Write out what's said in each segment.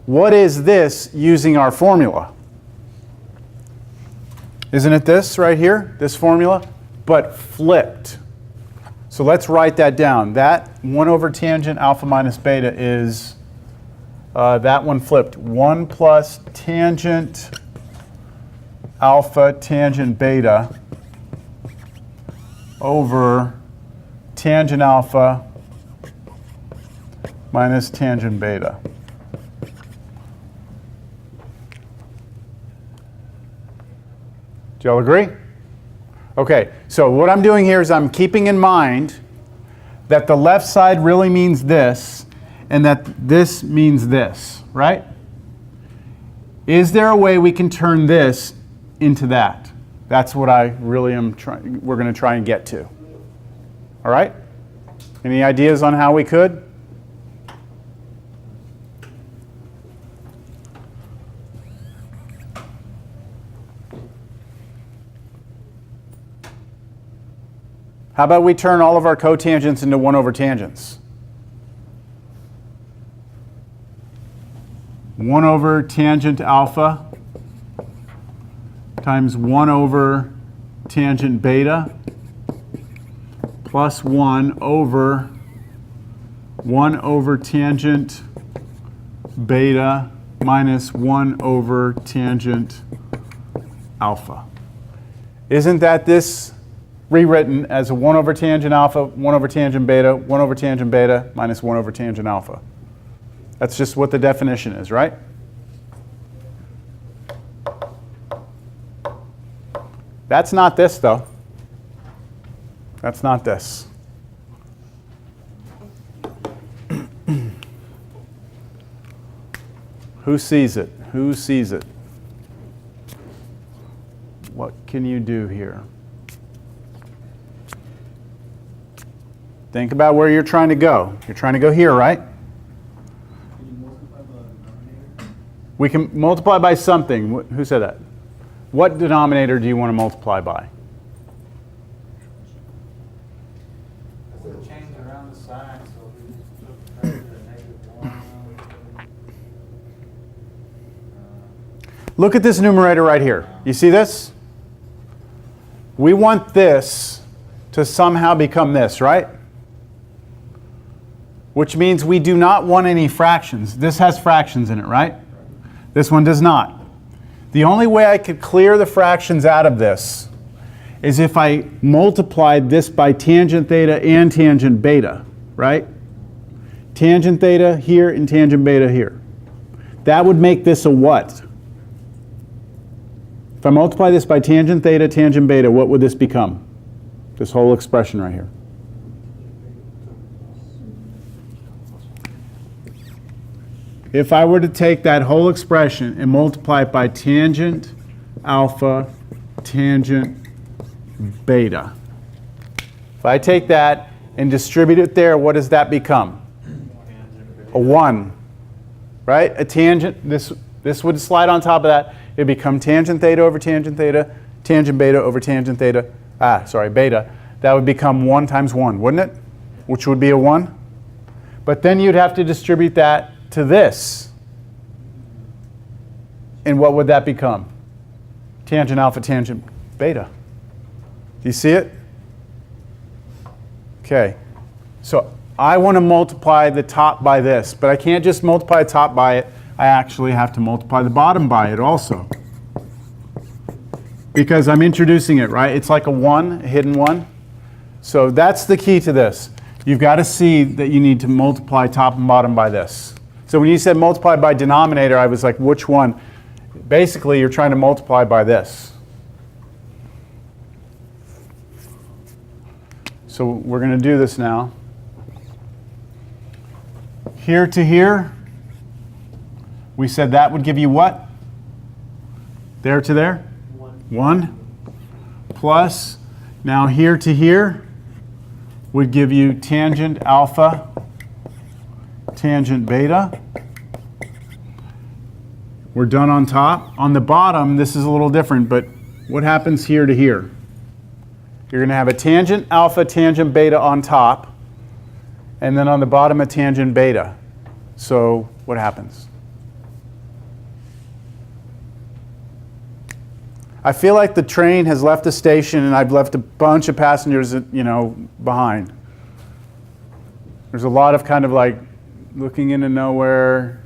What is this using our formula? Isn't it this right here, this formula? But flipped. So let's write that down. That 1 over tangent alpha minus beta is that one flipped. 1 plus tangent alpha tangent beta over tangent alpha minus tangent beta. Do y'all agree? Okay, so what I'm doing here is I'm keeping in mind that the left side really means this, and that this means this, right? Is there a way we can turn this into that? That's what I really am trying, we're going to try and get to. All right? Any ideas on how we could? How about we turn all of our cotangents into 1 over tangents? 1 over tangent alpha times 1 over tangent beta plus 1 over tangent beta minus 1 over tangent alpha. Isn't that this rewritten as a 1 over tangent alpha, 1 over tangent beta, 1 over tangent beta minus 1 over tangent alpha? That's just what the definition is, right? That's not this, though. That's not this. Who sees it? Who sees it? What can you do here? Think about where you're trying to go. You're trying to go here, right? Can you multiply by the denominator? We can multiply by something. Who said that? What denominator do you want to multiply by? Change around the sign, so we just put the -1. Look at this numerator right here. You see this? We want this to somehow become this, right? Which means we do not want any fractions. This has fractions in it, right? This one does not. The only way I could clear the fractions out of this is if I multiplied this by tangent theta and tangent beta, right? Tangent theta here and tangent beta here. That would make this a what? If I multiply this by tangent theta, tangent beta, what would this become? This whole expression right here. If I were to take that whole expression and multiply it by tangent alpha, tangent beta. If I take that and distribute it there, what does that become? A 1, right? A tangent, this would slide on top of that. It would become tangent theta over tangent theta, tangent beta over tangent theta, beta. That would become 1 times 1, wouldn't it? Which would be a 1. But then you'd have to distribute that to this. And what would that become? Tangent alpha, tangent beta. Do you see it? Okay. So I want to multiply the top by this, but I can't just multiply the top by it. I actually have to multiply the bottom by it also. Because I'm introducing it, right? It's like a 1, a hidden 1. So that's the key to this. You've got to see that you need to multiply top and bottom by this. So when you said multiply by denominator, I was like, which one? Basically, you're trying to multiply by this. So we're going to do this now. Here to here, we said that would give you what? There to there? 1. Plus, now here to here would give you tangent alpha, tangent beta. We're done on top. On the bottom, this is a little different, but what happens here to here? You're going to have a tangent alpha, tangent beta on top, and then on the bottom a tangent beta. So what happens? I feel like the train has left the station and I've left a bunch of passengers, behind. There's a lot of kind of like looking into nowhere.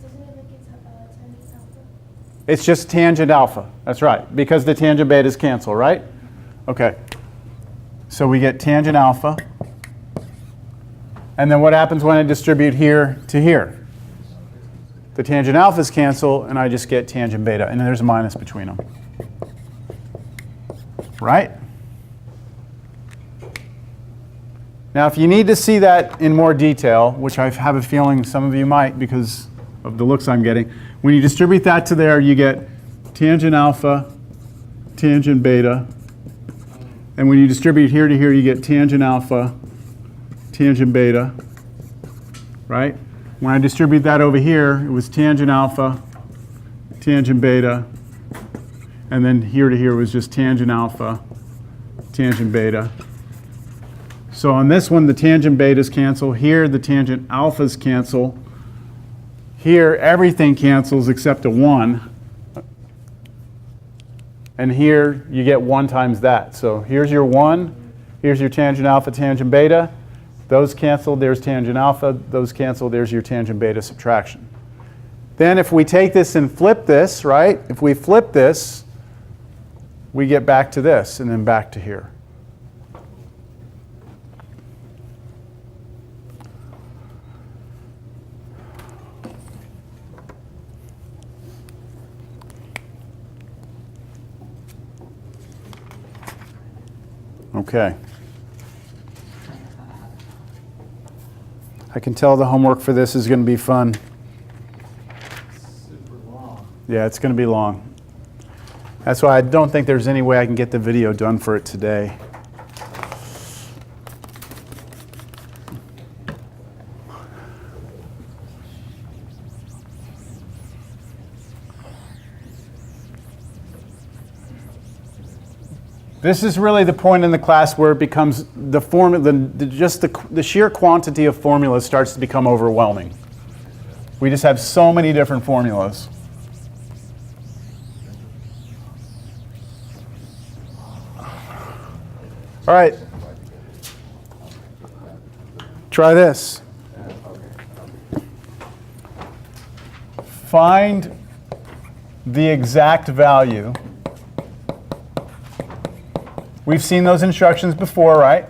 Doesn't it make it tangent alpha? It's just tangent alpha. That's right, because the tangent betas cancel, right? Okay. So we get tangent alpha. And then what happens when I distribute here to here? The tangent alphas cancel, and I just get tangent beta, and then there's a minus between them. Right? Now, if you need to see that in more detail, which I have a feeling some of you might because of the looks I'm getting, when you distribute that to there, you get tangent alpha, tangent beta. And when you distribute here to here, you get tangent alpha, tangent beta, right? When I distribute that over here, it was tangent alpha, tangent beta, and then here to here was just tangent alpha, tangent beta. So on this one, the tangent betas cancel. Here, the tangent alphas cancel. Here, everything cancels except a 1. And here, you get 1 times that. So here's your 1. Here's your tangent alpha, tangent beta. Those cancel, there's tangent alpha. Those cancel, there's your tangent beta subtraction. Then if we take this and flip this, right? If we flip this, we get back to this and then back to here. Okay. I can tell the homework for this is going to be fun. Super long. Yeah, it's going to be long. That's why I don't think there's any way I can get the video done for it today. This is really the point in the class where it becomes the formula, just the sheer quantity of formulas starts to become overwhelming. We just have so many different formulas. All right. Try this. Find the exact value. We've seen those instructions before, right?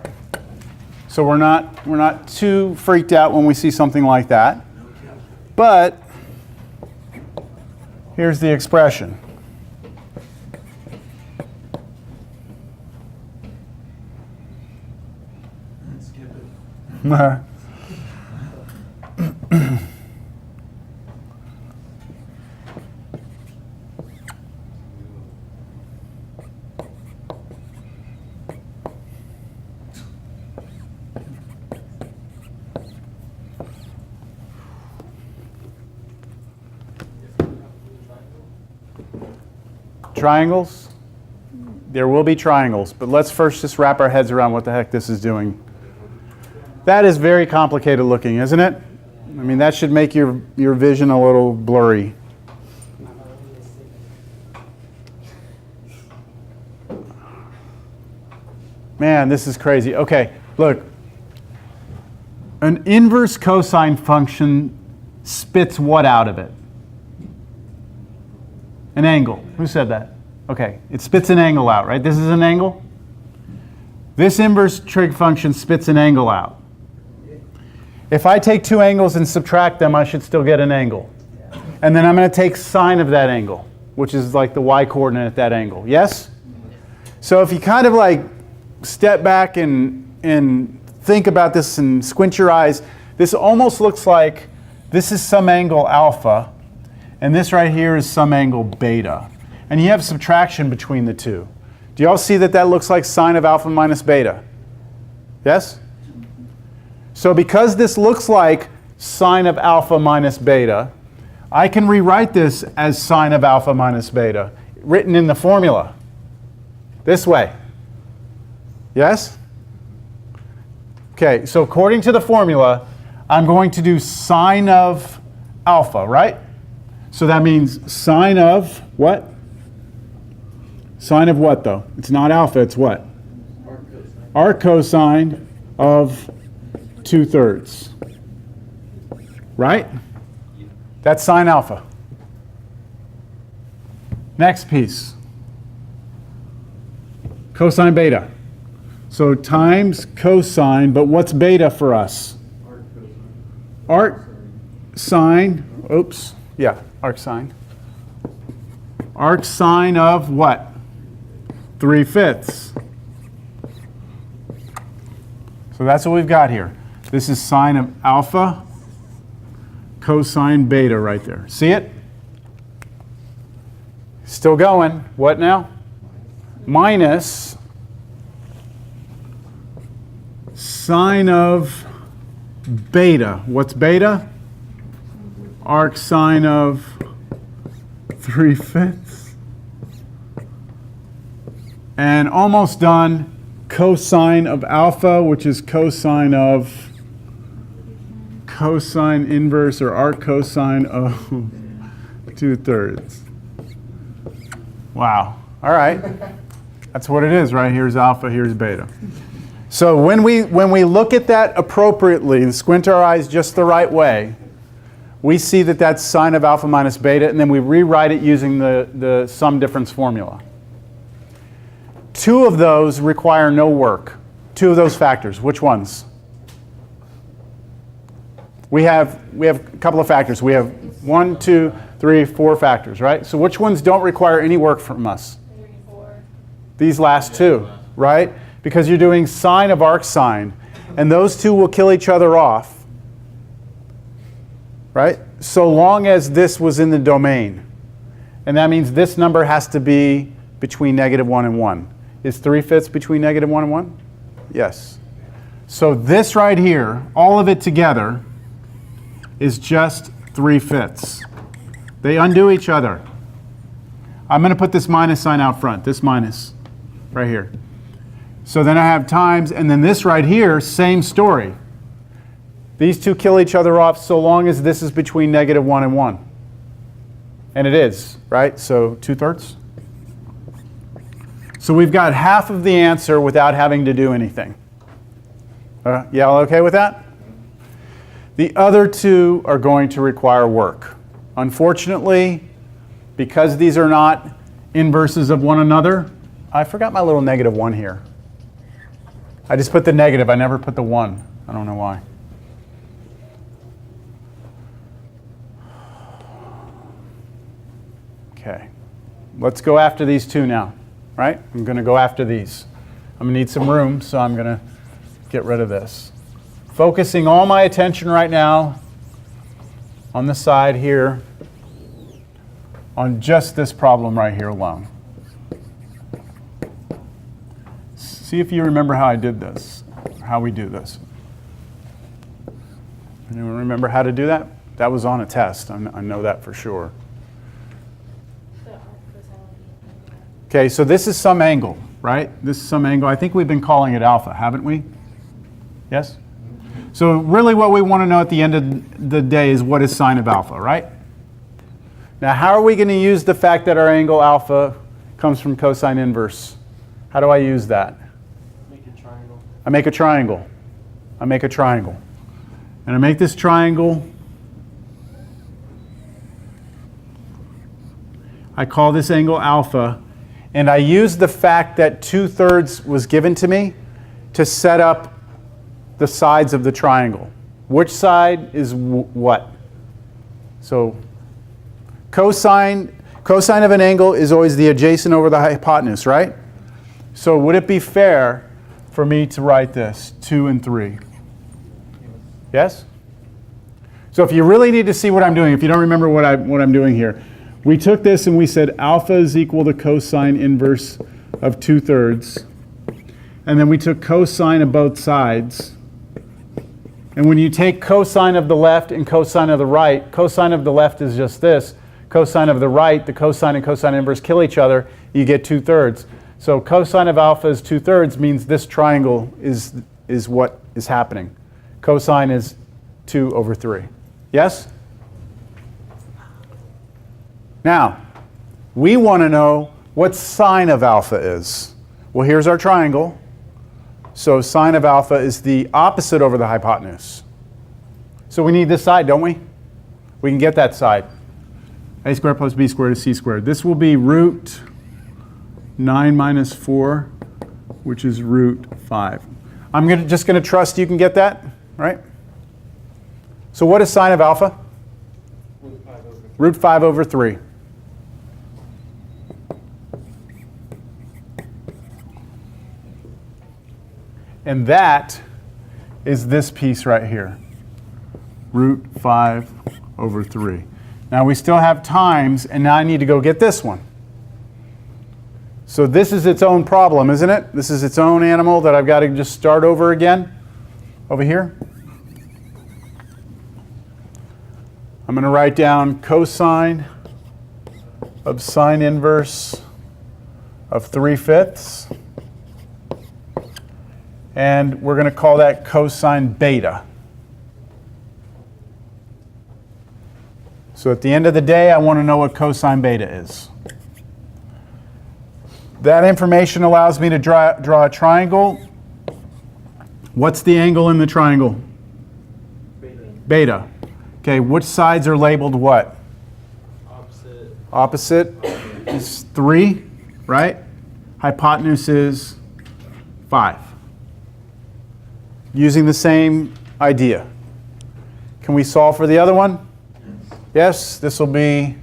So we're not too freaked out when we see something like that. But here's the expression. Skip it. Triangles? There will be triangles, but let's first just wrap our heads around what the heck this is doing. That is very complicated looking, isn't it? I mean, that should make your vision a little blurry. Man, this is crazy. Okay, look. An inverse cosine function spits what out of it? An angle. Who said that? Okay, it spits an angle out, right? This is an angle. This inverse trig function spits an angle out. If I take two angles and subtract them, I should still get an angle. And then I'm going to take sine of that angle, which is like the y-coordinate at that angle. Yes? So if you kind of like step back and think about this and squint your eyes, this almost looks like this is some angle alpha, and this right here is some angle beta. And you have subtraction between the two. Do you all see that that looks like sine of alpha minus beta? Yes? So because this looks like sine of alpha minus beta, I can rewrite this as sine of alpha minus beta, written in the formula. This way. Yes? Okay, so according to the formula, I'm going to do sine of alpha, right? So that means sine of what? Sine of what, though? It's not alpha, it's what? Arc cosine of 2/3. Right? That's sine alpha. Next piece. Cosine beta. So times cosine, but what's beta for us? Arc sine, oops, yeah, arc sine. Arc sine of what? 3/5. So that's what we've got here. This is sine of alpha, cosine beta right there. See it? Still going. What now? Minus sine of beta. What's beta? Arc sine of 3/5. And almost done. Cosine of alpha, which is cosine of cosine inverse or arc cosine of 2/3. Wow. All right. That's what it is, right? Here's alpha, here's beta. So when we look at that appropriately and squint our eyes just the right way, we see that that's sine of alpha minus beta, and then we rewrite it using the sum difference formula. Two of those require no work. Two of those factors. Which ones? We have a couple of factors. We have 1, 2, 3, 4 factors, right? So which ones don't require any work from us? 34. These last two, right? Because you're doing sine of arc sine, and those two will kill each other off, right? So long as this was in the domain. And that means this number has to be between -1 and 1. Is 3/5 between -1 and 1? Yes. So this right here, all of it together, is just 3/5. They undo each other. I'm going to put this minus sign out front, this minus right here. So then I have times, and then this right here, same story. These two kill each other off so long as this is between -1 and 1. And it is, right? So 2/3. So we've got half of the answer without having to do anything. Y'all okay with that? The other two are going to require work. Unfortunately, because these are not inverses of one another, I forgot my little -1 here. I just put the negative, I never put the 1. I don't know why. Okay, let's go after these two now, right? I'm going to go after these. I'm going to need some room, so I'm going to get rid of this. Focusing all my attention right now on the side here, on just this problem right here alone. See if you remember how I did this, or how we do this. Anyone remember how to do that? That was on a test, I know that for sure. The arc cosine. Okay, so this is some angle, right? This is some angle. I think we've been calling it alpha, haven't we? Yes? So really what we want to know at the end of the day is what is sine of alpha, right? Now how are we going to use the fact that our angle alpha comes from cosine inverse? How do I use that? Make a triangle. I make a triangle. I make a triangle. And I make this triangle. I call this angle alpha. And I use the fact that 2/3 was given to me to set up the sides of the triangle. Which side is what? So cosine of an angle is always the adjacent over the hypotenuse, right? So would it be fair for me to write this, 2 and 3? Yes? So if you really need to see what I'm doing, if you don't remember what I'm doing here, we took this and we said alpha is equal to cosine inverse of 2/3. And then we took cosine of both sides. And when you take cosine of the left and cosine of the right, cosine of the left is just this. Cosine of the right, the cosine and cosine inverse kill each other, you get 2/3. So cosine of alpha is 2/3 means this triangle is what is happening. Cosine is 2 over 3. Yes? Now, we want to know what sine of alpha is. Well, here's our triangle. So sine of alpha is the opposite over the hypotenuse. So we need this side, don't we? We can get that side. A squared plus b squared is c squared. This will be root 9 minus 4, which is root 5. I'm just going to trust you can get that, right? So what is sine of alpha? Root 5 over 3. And that is this piece right here, root 5 over 3. Now we still have times, and now I need to go get this one. So this is its own problem, isn't it? This is its own animal that I've got to just start over again, over here. I'm going to write down cosine of sine inverse of 3/5. And we're going to call that cosine beta. So at the end of the day, I want to know what cosine beta is. That information allows me to draw a triangle. What's the angle in the triangle? Beta. Beta. Okay, which sides are labeled what? Opposite. Opposite is 3, right? Hypotenuse is 5. Using the same idea. Can we solve for the other one? Yes, this will be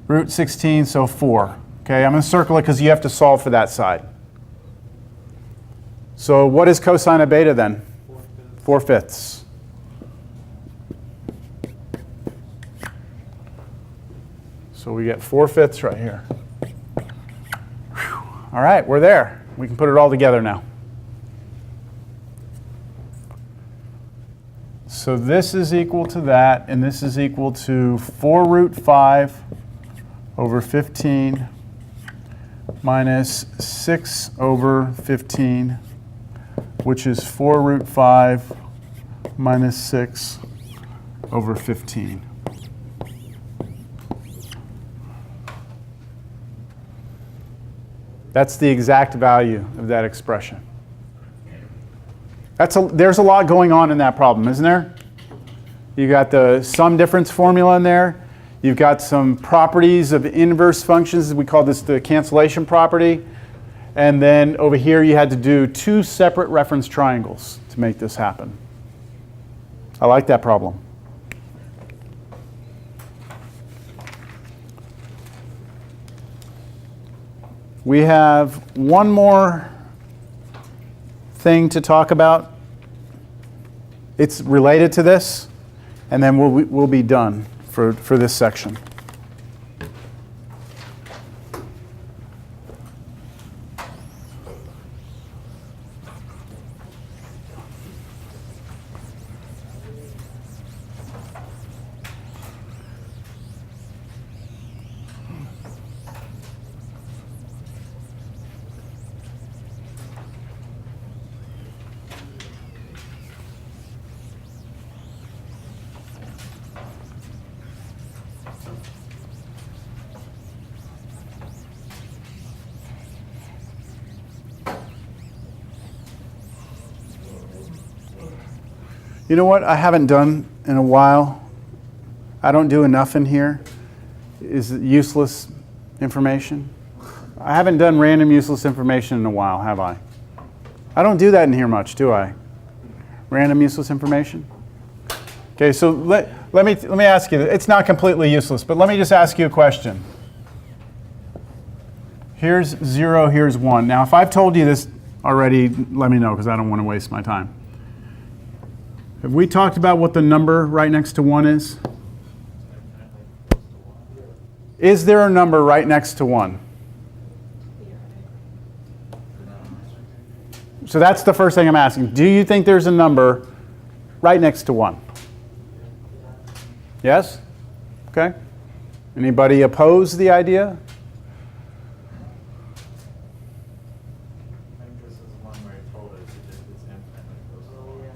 root 16, so 4. Okay, I'm going to circle it because you have to solve for that side. So what is cosine of beta then? 4/5. So we get 4/5 right here. Whew. All right, we're there. We can put it all together now. So this is equal to that, and this is equal to 4 root 5 over 15 minus 6 over 15, which is 4 root 5 minus 6 over 15. That's the exact value of that expression. There's a lot going on in that problem, isn't there? You got the sum difference formula in there. You've got some properties of inverse functions. We call this the cancellation property. And then over here you had to do 2 separate reference triangles to make this happen. I like that problem. We have one more thing to talk about. It's related to this, and then we'll be done for this section. You know what I haven't done in a while? I don't do enough in here. Is useless information. I haven't done random useless information in a while, have I? I don't do that in here much, do I? Random useless information? Okay, so let me ask you, it's not completely useless, but let me just ask you a question. Here's 0, here's 1. Now, if I've told you this already, let me know, because I don't want to waste my time. Have we talked about what the number right next to 1 is? Is there a number right next to 1? So that's the first thing I'm asking. Do you think there's a number right next to 1? Yes? Okay. Anybody oppose the idea? I think this is one where it told us it's infinitely close to 1.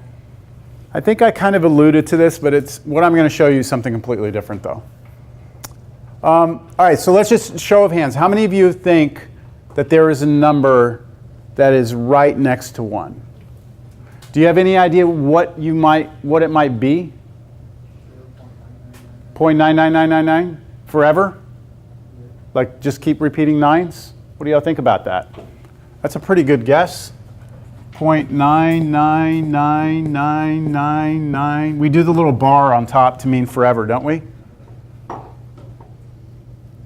I think I kind of alluded to this, but it's what I'm going to show you is something completely different, though. All right, so let's just show of hands. How many of you think that there is a number that is right next to 1? Do you have any idea what it might be? 0.99999 forever? Like just keep repeating nines? What do y'all think about that? That's a pretty good guess. 0.999999. We do the little bar on top to mean forever, don't we?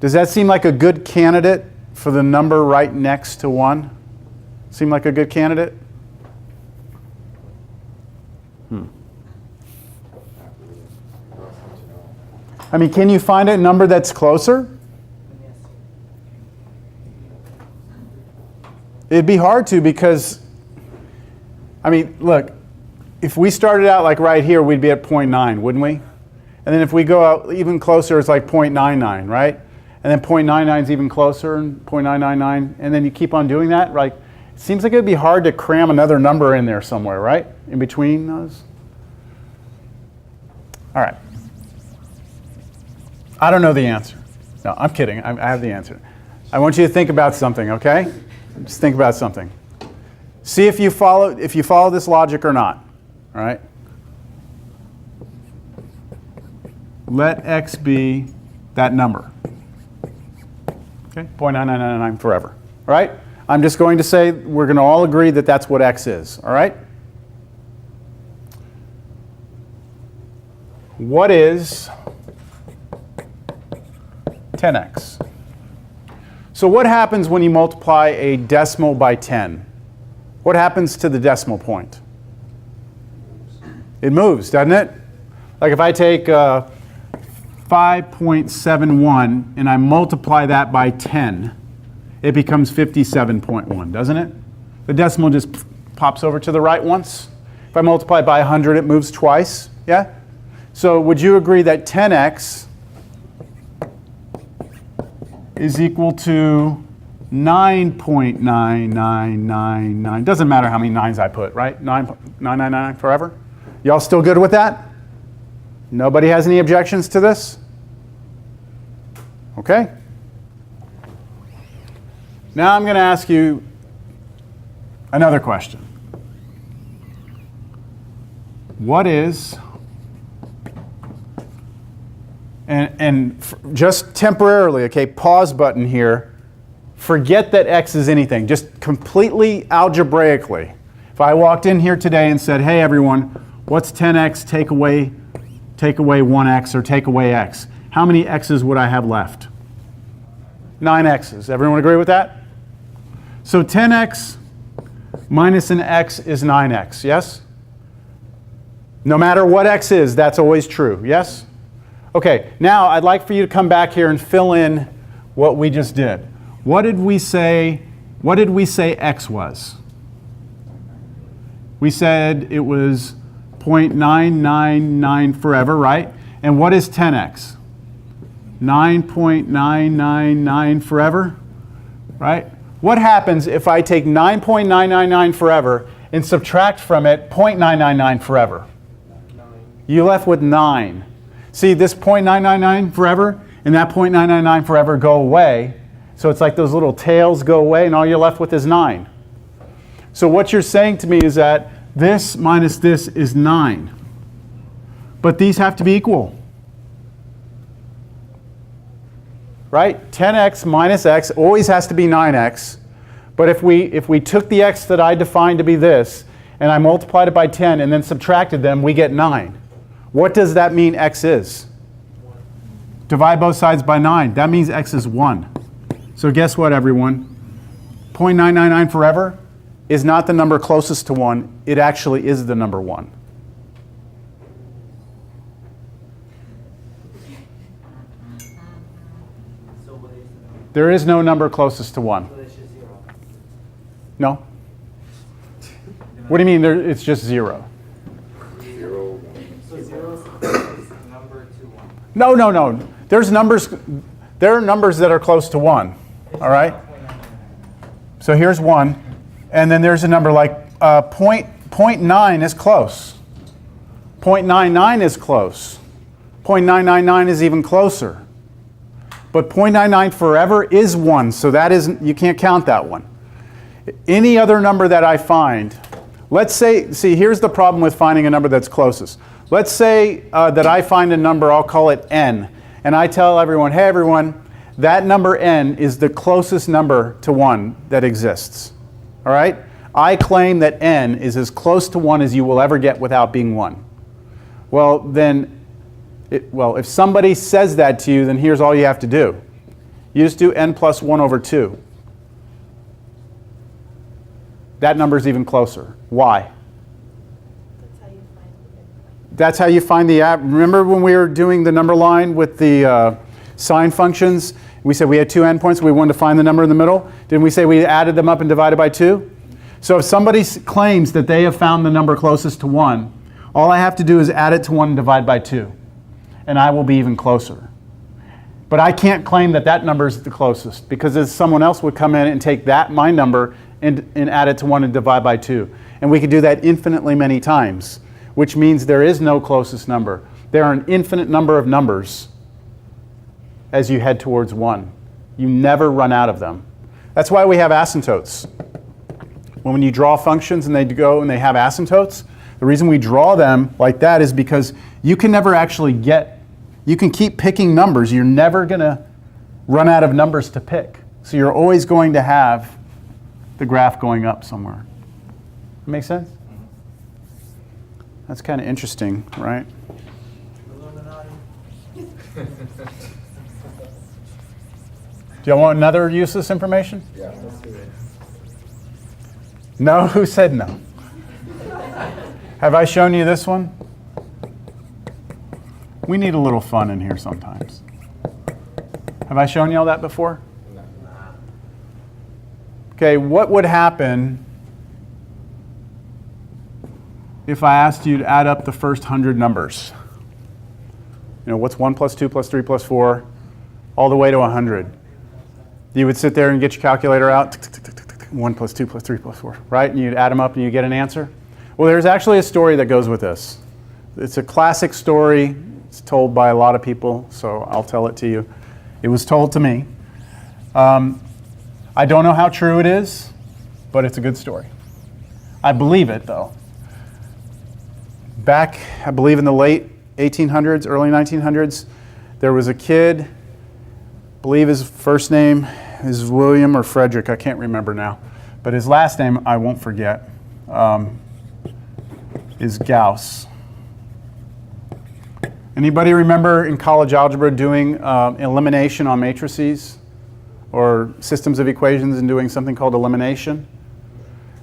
Does that seem like a good candidate for the number right next to 1? Seem like a good candidate? I mean, can you find a number that's closer? It'd be hard to because, I mean, look, if we started out like right here, we'd be at 0.9, wouldn't we? And then if we go out even closer, it's like 0.99, right? And then 0.99 is even closer, and 0.999, and then you keep on doing that. Like, it seems like it'd be hard to cram another number in there somewhere, right? In between those. All right. I don't know the answer. No, I'm kidding. I have the answer. I want you to think about something, okay? Just think about something. See if you follow this logic or not. All right? Let x be that number. Okay? 0.9999 forever. All right? I'm just going to say we're going to all agree that that's what x is. All right? What is 10x? So what happens when you multiply a decimal by 10? What happens to the decimal point? It moves, doesn't it? Like if I take 5.71 and I multiply that by 10, it becomes 57.1, doesn't it? The decimal just pops over to the right once. If I multiply by 100, it moves twice, yeah? So would you agree that 10x is equal to 9.9999? Doesn't matter how many nines I put, right? 9.999 forever? Y'all still good with that? Nobody has any objections to this? Okay. Now I'm going to ask you another question. What is, and just temporarily, okay, pause button here, forget that x is anything, just completely algebraically. If I walked in here today and said, hey everyone, what's 10x take away 1x or take away x? How many x's would I have left? 9 x's. Everyone agree with that? So 10x minus an x is 9x, yes? No matter what x is, that's always true, yes? Okay, now I'd like for you to come back here and fill in what we just did. What did we say x was? We said it was 0.999 forever, right? And what is 10x? 9.999 forever, right? What happens if I take 9.999 forever and subtract from it 0.999 forever? You're left with 9. See, this 0.999 forever and that 0.999 forever go away. So it's like those little tails go away and all you're left with is 9. So what you're saying to me is that this minus this is 9. But these have to be equal. Right? 10x minus x always has to be 9x. But if we took the x that I defined to be this, and I multiplied it by 10 and then subtracted them, we get 9. What does that mean x is? Divide both sides by 9. That means x is 1. So guess what, everyone? 0.999 forever is not the number closest to 1. It actually is the number 1. So what is the number? There is no number closest to 1. So it's just 0. No? What do you mean it's just 0? So 0 is number to 1. No. There are numbers that are close to 1. All right? So here's 1. And then there's a number like 0.9 is close. 0.99 is close. 0.999 is even closer. But 0.99 forever is 1, so that isn't, you can't count that one. Any other number that I find, let's say, see, here's the problem with finding a number that's closest. Let's say that I find a number, I'll call it n, and I tell everyone, hey everyone, that number n is the closest number to 1 that exists. All right? I claim that n is as close to 1 as you will ever get without being 1. Well, then, if somebody says that to you, then here's all you have to do. You just do n plus 1 over 2. That number is even closer. Why? That's how you find the midpoint. That's how you find the, remember when we were doing the number line with the sine functions? We said we had 2 endpoints, we wanted to find the number in the middle. Didn't we say we added them up and divided by 2? So if somebody claims that they have found the number closest to 1, all I have to do is add it to 1 and divide by 2. And I will be even closer. But I can't claim that that number is the closest, because if someone else would come in and take that, my number, and add it to 1 and divide by 2. And we could do that infinitely many times, which means there is no closest number. There are an infinite number of numbers as you head towards 1. You never run out of them. That's why we have asymptotes. When you draw functions and they go and they have asymptotes, the reason we draw them like that is because you can never actually you can keep picking numbers. You're never going to run out of numbers to pick. So you're always going to have the graph going up somewhere. Make sense? That's kind of interesting, right? Illuminati. Do y'all want another useless information? Yeah, let's do it. No? Who said no? Have I shown you this one? We need a little fun in here sometimes. Have I shown y'all that before? Okay, what would happen if I asked you to add up the first 100 numbers? You know, what's 1 plus 2 plus 3 plus 4, all the way to 100? You would sit there and get your calculator out, 1 plus 2 plus 3 plus 4, right? And you'd add them up and you get an answer. Well, there's actually a story that goes with this. It's a classic story. It's told by a lot of people, so I'll tell it to you. It was told to me. I don't know how true it is, but it's a good story. I believe it, though. Back, I believe in the late 1800s, early 1900s, there was a kid, I believe his first name is William or Frederick, I can't remember now, but his last name, I won't forget, is Gauss. Anybody remember in college algebra doing elimination on matrices or systems of equations and doing something called elimination?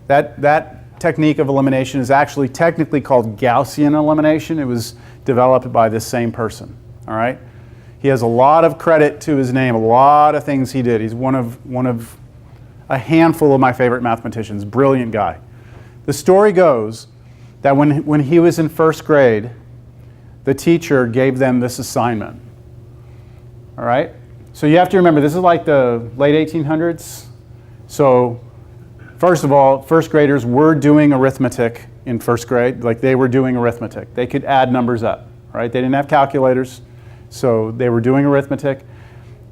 That technique of elimination is actually technically called Gaussian elimination. It was developed by this same person, all right? He has a lot of credit to his name, a lot of things he did. He's one of a handful of my favorite mathematicians, brilliant guy. The story goes that when he was in first grade, the teacher gave them this assignment, all right? So you have to remember, this is like the late 1800s. So first of all, first graders were doing arithmetic in first grade, like they were doing arithmetic. They could add numbers up, right? They didn't have calculators, so they were doing arithmetic.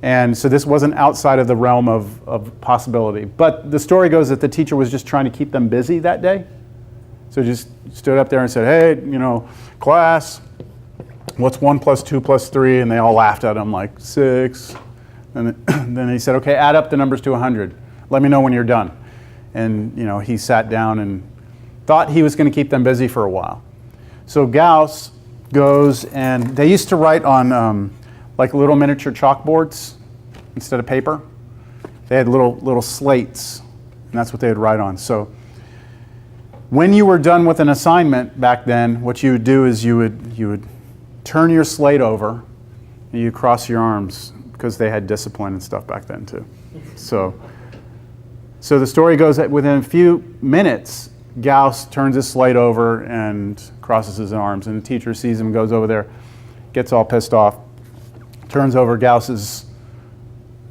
And so this wasn't outside of the realm of possibility. But the story goes that the teacher was just trying to keep them busy that day. So just stood up there and said, hey, you know, class, what's 1 plus 2 plus 3? And they all laughed at him like 6. And then he said, okay, add up the numbers to 100. Let me know when you're done. And you know, he sat down and thought he was going to keep them busy for a while. So Gauss goes, and they used to write on like little miniature chalkboards instead of paper. They had little slates, and that's what they would write on. So when you were done with an assignment back then, what you would do is you would turn your slate over and you cross your arms, because they had discipline and stuff back then too. So the story goes that within a few minutes, Gauss turns his slate over and crosses his arms, and the teacher sees him, goes over there, gets all pissed off, turns over Gauss's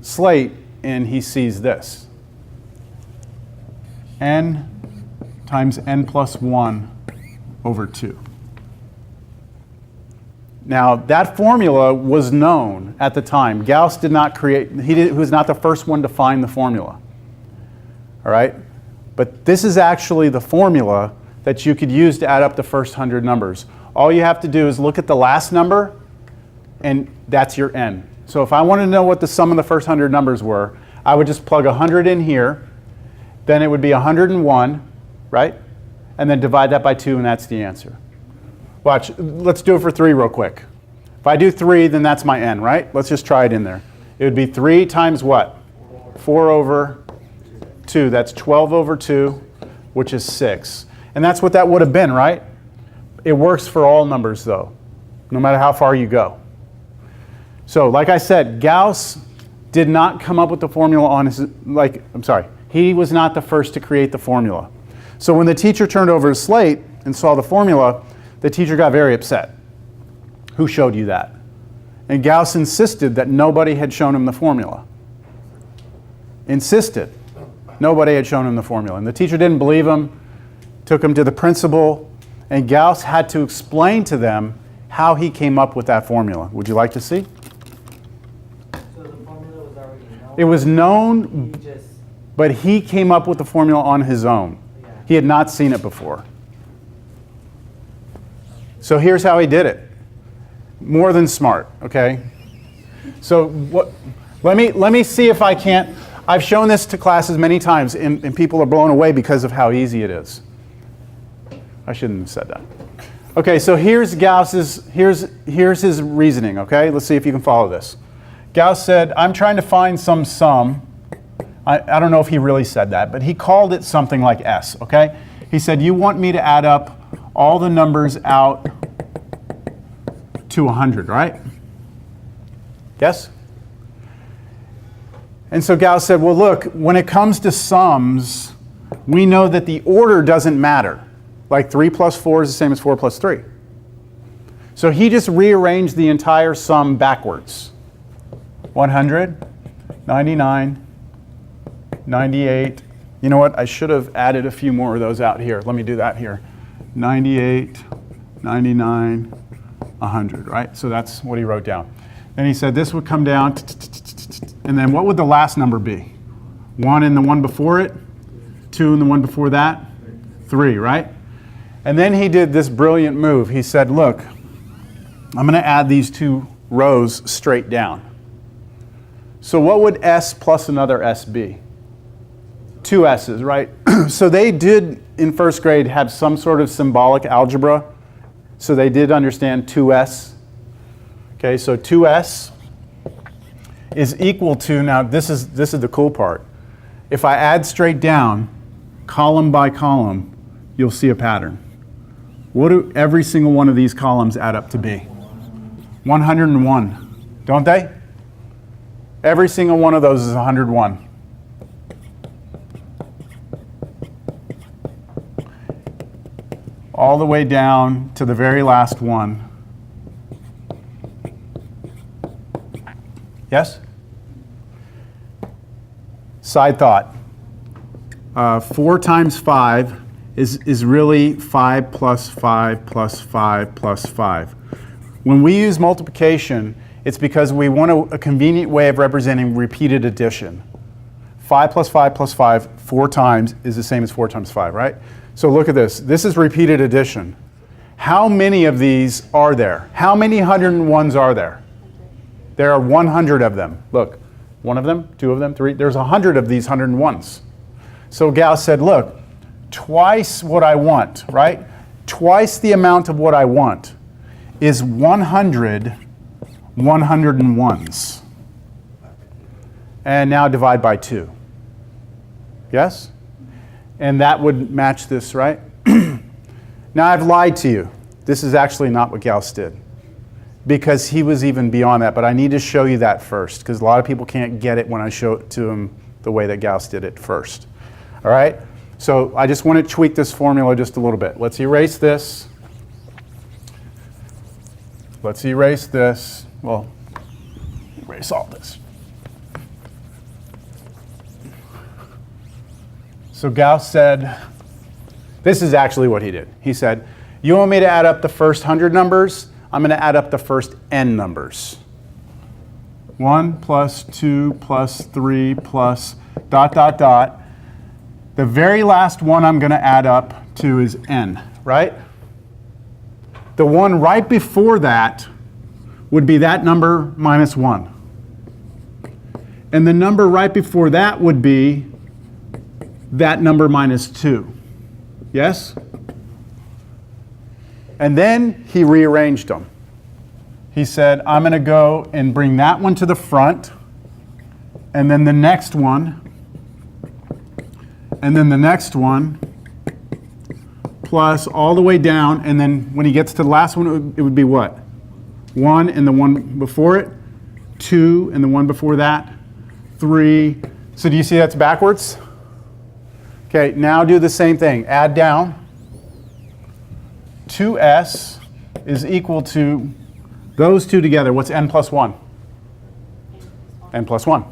slate, and he sees this. N times n plus 1 over 2. Now, that formula was known at the time. Gauss did not create, he was not the first one to find the formula. All right? But this is actually the formula that you could use to add up the first 100 numbers. All you have to do is look at the last number, and that's your n. So if I wanted to know what the sum of the first 100 numbers were, I would just plug 100 in here, then it would be 101, right? And then divide that by 2, and that's the answer. Watch, let's do it for 3 real quick. If I do 3, then that's my n, right? Let's just try it in there. It would be 3 times what? 4 over 2. That's 12 over 2, which is 6. And that's what that would have been, right? It works for all numbers, though, no matter how far you go. So, like I said, Gauss did not come up with the formula on his, he was not the first to create the formula. So when the teacher turned over his slate and saw the formula, the teacher got very upset. Who showed you that? And Gauss insisted that nobody had shown him the formula. Insisted. Nobody had shown him the formula. And the teacher didn't believe him, took him to the principal, and Gauss had to explain to them how he came up with that formula. Would you like to see? So the formula was already known? It was known, He just, but he came up with the formula on his own. yeah. He had not seen it before. So here's how he did it. More than smart, okay? So let me see if I can't. I've shown this to classes many times, and people are blown away because of how easy it is. I shouldn't have said that. Okay, so here's Gauss's, here's his reasoning, okay? Let's see if you can follow this. Gauss said, I'm trying to find some sum. I don't know if he really said that, but he called it something like S, okay? He said, you want me to add up all the numbers out to 100, right? Yes? And so Gauss said, well, look, when it comes to sums, we know that the order doesn't matter. Like 3 plus 4 is the same as 4 plus 3. So he just rearranged the entire sum backwards. 100, 99, 98. You know what? I should have added a few more of those out here. Let me do that here. 98, 99, 100, right? So that's what he wrote down. Then he said this would come down, and then what would the last number be? 1 in the one before it, 2 in the one before that, 3, right? And then he did this brilliant move. He said, look, I'm going to add these 2 rows straight down. So what would S plus another S be? 2 S's, right? So they did, in first grade, have some sort of symbolic algebra. So they did understand 2S. Okay, so 2S is equal to, now this is the cool part. If I add straight down, column by column, you'll see a pattern. What do every single one of these columns add up to be? 101, don't they? Every single one of those is 101. All the way down to the very last one. Yes? Side thought. 4 times 5 is really 5 plus 5 plus 5 plus 5. When we use multiplication, it's because we want a convenient way of representing repeated addition. 5 plus 5 plus 5 4 times is the same as 4 times 5, right? So look at this. This is repeated addition. How many of these are there? How many 101s are there? There are 100 of them. Look, 1 of them, 2 of them, 3. There's 100 of these 101s. So Gauss said, look, twice what I want, right? Twice the amount of what I want is 100 101s. And now divide by 2. Yes? And that would match this, right? Now I've lied to you. This is actually not what Gauss did, because he was even beyond that. But I need to show you that first, because a lot of people can't get it when I show it to them the way that Gauss did it first. All right? So I just want to tweak this formula just a little bit. Let's erase this. Let's erase this. Well, erase all this. So Gauss said, this is actually what he did. He said, you want me to add up the first 100 numbers? I'm going to add up the first n numbers. 1 plus 2 plus 3 plus ... The very last one I'm going to add up to is n, right? The one right before that would be that number minus 1. And the number right before that would be that number minus 2. Yes? And then he rearranged them. He said, I'm going to go and bring that one to the front, and then the next one, and then the next one, plus all the way down, and then when he gets to the last one, it would be what? 1 and the one before it, 2 and the one before that, 3. So do you see that's backwards? Okay, now do the same thing. Add down. 2s is equal to those two together. What's n plus 1? N plus 1.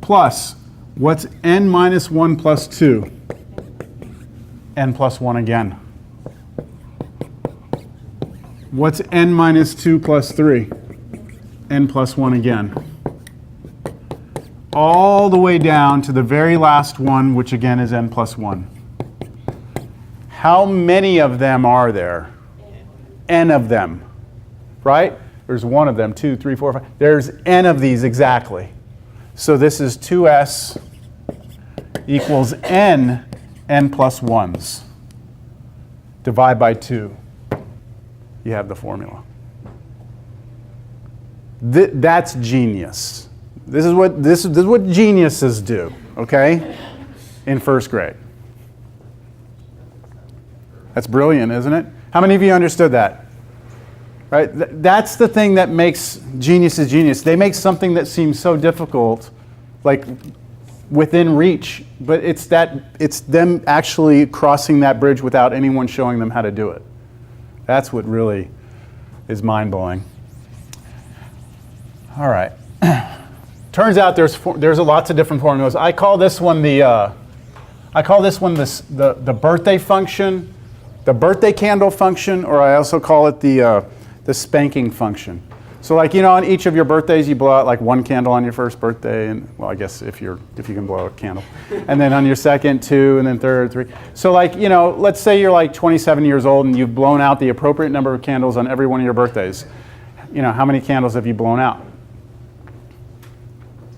Plus, what's n minus 1 plus 2? N plus 1 again. What's n minus 2 plus 3? N plus 1 again. All the way down to the very last one, which again is n plus 1. How many of them are there? N of them, right? There's 1 of them, 2, 3, 4, 5. There's n of these exactly. So this is 2s equals n plus 1s. Divide by 2. You have the formula. That's genius. This is what geniuses do, okay? In first grade. That's brilliant, isn't it? How many of you understood that? Right? That's the thing that makes geniuses genius. They make something that seems so difficult, like within reach, but it's them actually crossing that bridge without anyone showing them how to do it. That's what really is mind-blowing. All right. Turns out there's lots of different formulas. I call this one the birthday function, the birthday candle function, or I also call it the spanking function. So like, on each of your birthdays, you blow out like 1 candle on your first birthday, and well, I guess if you can blow a candle, and then on your second, 2, and then third, 3. So like, let's say you're like 27 years old and you've blown out the appropriate number of candles on every one of your birthdays. How many candles have you blown out?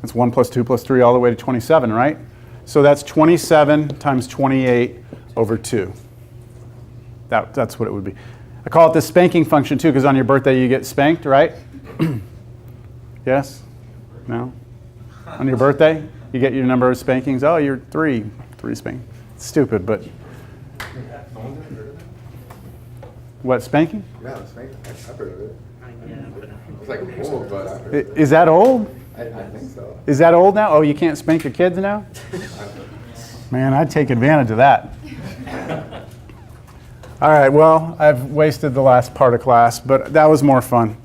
It's 1 plus 2 plus 3 all the way to 27, right? So that's 27 times 28 over 2. That's what it would be. I call it the spanking function too, because on your birthday you get spanked, right? Yes? No? On your birthday, you get your number of spankings. Oh, you're 3 spankings. It's stupid, but... What, spanking? Yeah, spanking. I've heard of it. It's like old, but I've heard of it. Is that old? I think so. Is that old now? Oh, you can't spank your kids now? Man, I'd take advantage of that. All right, well, I've wasted the last part of class, but that was more fun.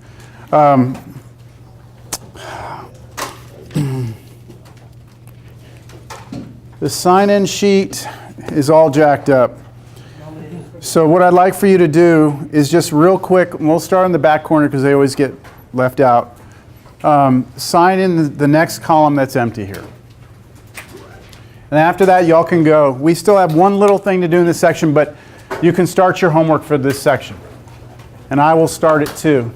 The sign-in sheet is all jacked up. So what I'd like for you to do is just real quick, and we'll start in the back corner because they always get left out. Sign in the next column that's empty here. And after that, y'all can go. We still have one little thing to do in this section, but you can start your homework for this section. And I will start it too.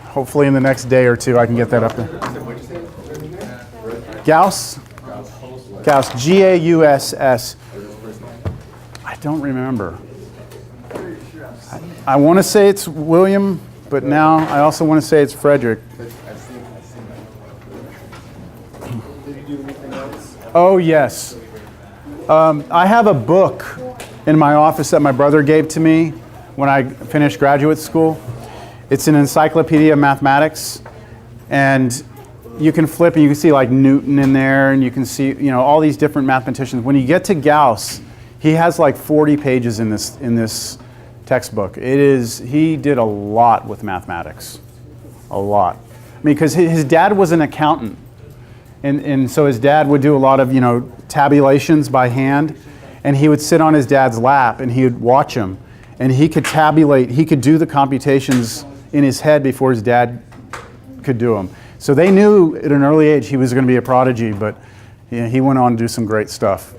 Hopefully in the next day or two, I can get that up there. Gauss? Gauss, G-A-U-S-S. I don't remember. I want to say it's William, but now I also want to say it's Frederick. Oh, yes. I have a book in my office that my brother gave to me when I finished graduate school. It's an encyclopedia of mathematics, and you can flip and you can see like Newton in there, and you can see all these different mathematicians. When you get to Gauss, he has like 40 pages in this textbook. He did a lot with mathematics, a lot. I mean, because his dad was an accountant, and so his dad would do a lot of tabulations by hand, and he would sit on his dad's lap and he would watch him. And he could tabulate, he could do the computations in his head before his dad could do them. So they knew at an early age he was going to be a prodigy, but he went on to do some great stuff.